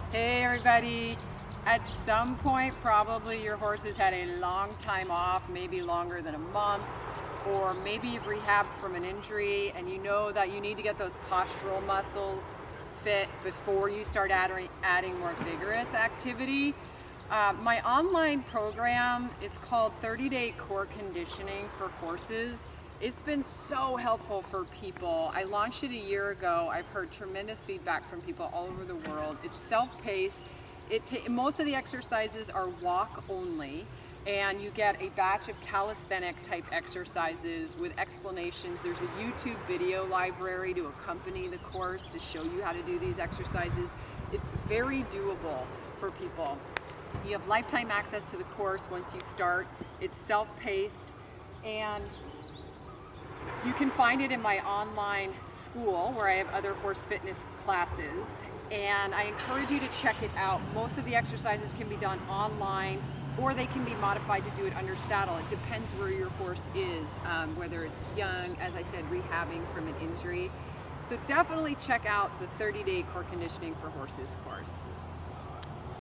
Hey everybody! At some point, probably your horse has had a long time off, maybe longer than a month, or maybe you've rehabbed from an injury and you know that you need to get those postural muscles fit before you start adding more vigorous activity. My online program, it's called 30-Day Core Conditioning for Horses. It's been so helpful for people. I launched it a year ago. I've heard tremendous feedback from people all over the world. It's self-paced. Most of the exercises are walk only, and you get a batch of calisthenic type exercises with explanations. There's a YouTube video library to accompany the course to show you how to do these exercises. It's very doable for people. You have lifetime access to the course once you start. It's self-paced, and you can find it in my online school where I have other horse fitness classes, and I encourage you to check it out. Most of the exercises can be done online, or they can be modified to do it under saddle. It depends where your horse is, whether it's young, as I said, rehabbing from an injury. So definitely check out the 30-Day Core Conditioning for Horses course.